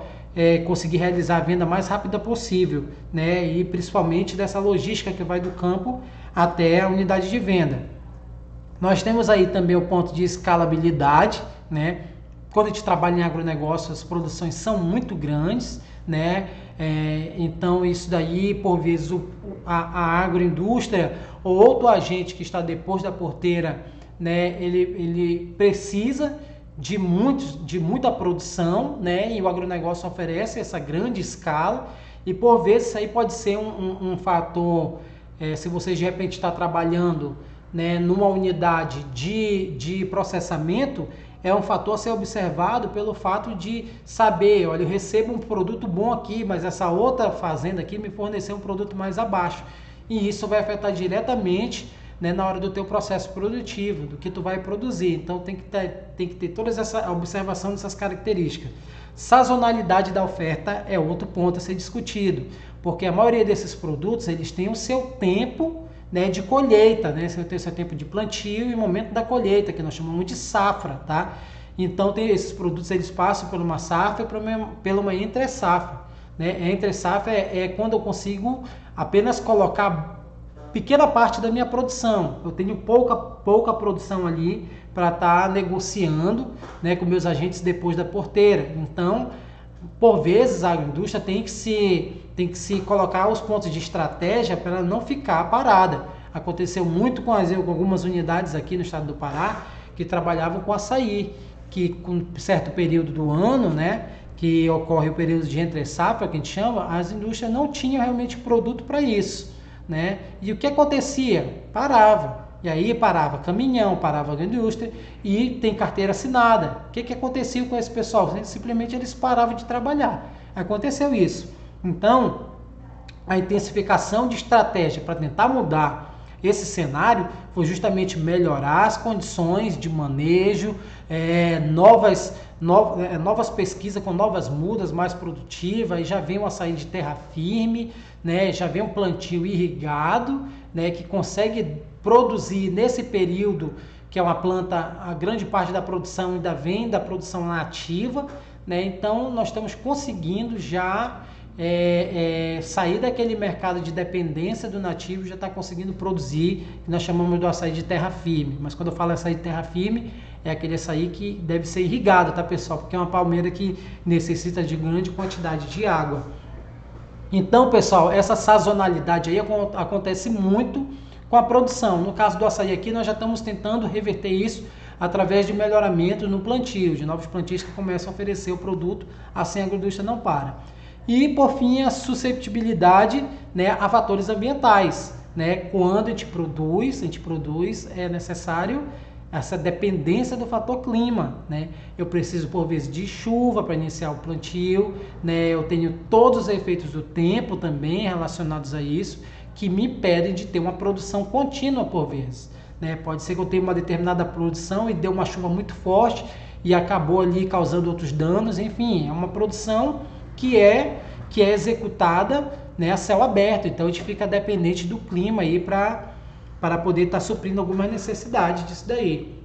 conseguir realizar a venda mais rápida possível, né? E principalmente dessa logística que vai do campo até a unidade de venda. Nós temos aí também o ponto de escalabilidade, né? Quando a gente trabalha em agronegócio, as produções são muito grandes, né? Então isso daí, por vezes, a agroindústria ou outro agente que está depois da porteira, né? Ele precisa de muita produção, né? E o agronegócio oferece essa grande escala e por vezes isso aí pode ser um fator, se você de repente está trabalhando, né, numa unidade de processamento, é um fator a ser observado pelo fato de saber, olha, eu recebo um produto bom aqui, mas essa outra fazenda aqui me forneceu um produto mais abaixo. E isso vai afetar diretamente, né, na hora do teu processo produtivo, do que tu vai produzir. Então tem que ter toda essa observação dessas características. Sazonalidade da oferta é outro ponto a ser discutido, porque a maioria desses produtos, eles têm o seu tempo, né, de colheita, né? Você tem o seu tempo de plantio e momento da colheita, que nós chamamos de safra, tá? Então esses produtos, eles passam por uma safra e pela uma entre safra, né? Entre safra é quando eu consigo apenas colocar pequena parte da minha produção. Eu tenho pouca produção ali para estar negociando, né, com meus agentes depois da porteira. Então, por vezes, a agroindústria tem que se tem que se colocar os pontos de estratégia para ela não ficar parada. Aconteceu muito com algumas unidades aqui no estado do Pará que trabalhavam com açaí, que com certo período do ano, né, que ocorre o período de entre safra, que a gente chama, as indústrias não tinham realmente produto para isso, né? E o que acontecia? Parava. E aí parava caminhão, parava a indústria e tem carteira assinada. O que acontecia com esse pessoal? Simplesmente eles paravam de trabalhar. Aconteceu isso. Então, a intensificação de estratégia para tentar mudar esse cenário foi justamente melhorar as condições de manejo, novas pesquisas com novas mudas mais produtivas, e já vem um açaí de terra firme, né? Já vem um plantio irrigado, né? Que consegue produzir nesse período, que é uma planta, a grande parte da produção ainda vem da produção nativa, né? Então nós estamos conseguindo já sair daquele mercado de dependência do nativo, já está conseguindo produzir, que nós chamamos do açaí de terra firme. Mas quando eu falo açaí de terra firme, é aquele açaí que deve ser irrigado, tá, pessoal? Porque é uma palmeira que necessita de grande quantidade de água. Então, pessoal, essa sazonalidade aí acontece muito com a produção. No caso do açaí aqui, nós já estamos tentando reverter isso através de melhoramento no plantio, de novos plantios que começam a oferecer o produto, assim a agroindústria não para. E, por fim, a susceptibilidade, né, a fatores ambientais, né? Quando a gente produz, é necessário essa dependência do fator clima, né? Eu preciso, por vezes, de chuva para iniciar o plantio, né? Eu tenho todos os efeitos do tempo também relacionados a isso, que me impedem de ter uma produção contínua, por vezes, né? Pode ser que eu tenha uma determinada produção e deu uma chuva muito forte e acabou ali causando outros danos, enfim, é uma produção que é executada, né, a céu aberto. Então a gente fica dependente do clima aí para poder estar suprindo algumas necessidades disso daí.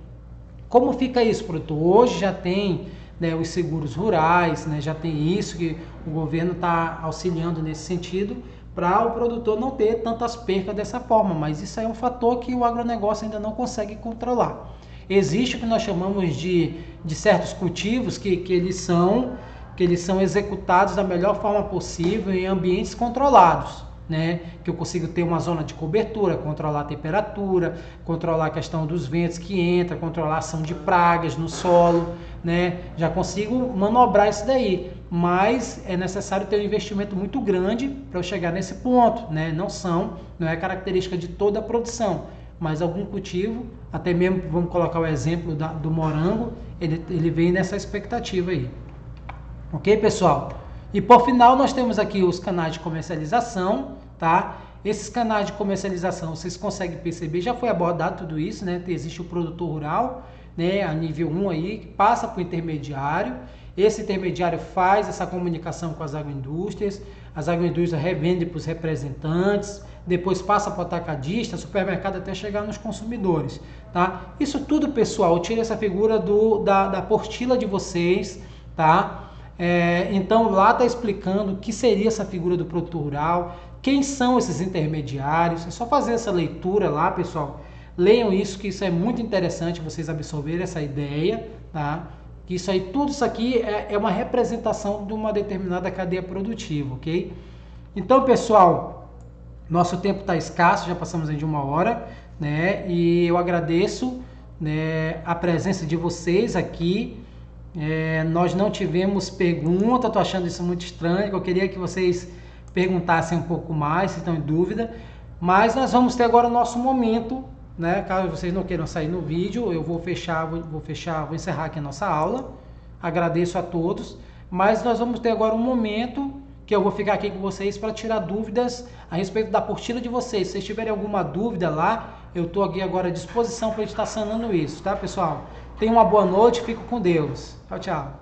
Como fica isso, produtor? Hoje já tem, né, os seguros rurais, né, já tem isso que o governo está auxiliando nesse sentido para o produtor não ter tantas percas dessa forma, mas isso é um fator que o agronegócio ainda não consegue controlar. Existe o que nós chamamos de certos cultivos que eles são executados da melhor forma possível em ambientes controlados, né? Que eu consigo ter uma zona de cobertura, controlar a temperatura, controlar a questão dos ventos que entram, controlar a ação de pragas no solo, né? Já consigo manobrar isso daí, mas é necessário ter um investimento muito grande para eu chegar nesse ponto, né? Não é característica de toda a produção, mas algum cultivo, até mesmo vamos colocar o exemplo do morango, ele vem nessa expectativa aí. Ok, pessoal? E por final nós temos aqui os canais de comercialização, tá? Esses canais de comercialização, vocês conseguem perceber, já foi abordado tudo isso, né? Existe o produtor rural, né, a nível 1 aí, que passa para o intermediário. Esse intermediário faz essa comunicação com as agroindústrias revendem para os representantes, depois passa para o atacadista, supermercado, até chegar nos consumidores, tá? Isso tudo, pessoal, tira essa figura da apostila de vocês, tá? Então lá está explicando o que seria essa figura do produtor rural, quem são esses intermediários. É só fazer essa leitura lá, pessoal. Leiam isso, que isso é muito interessante vocês absorverem essa ideia, tá? Que tudo isso aqui é uma representação de uma determinada cadeia produtiva, ok? Então, pessoal, nosso tempo está escasso, já passamos aí de 1 hora, né? E eu agradeço, né, a presença de vocês aqui. Nós não tivemos pergunta, estou achando isso muito estranho, eu queria que vocês perguntassem um pouco mais, se estão em dúvida, mas nós vamos ter agora o nosso momento, né? Caso vocês não queiram sair no vídeo, eu vou encerrar aqui a nossa aula, agradeço a todos, mas nós vamos ter agora um momento que eu vou ficar aqui com vocês para tirar dúvidas a respeito da apostila de vocês. Se vocês tiverem alguma dúvida lá, eu estou aqui agora à disposição para a gente estar sanando isso, tá, pessoal? Tenham uma boa noite, fico com Deus. Tchau, tchau.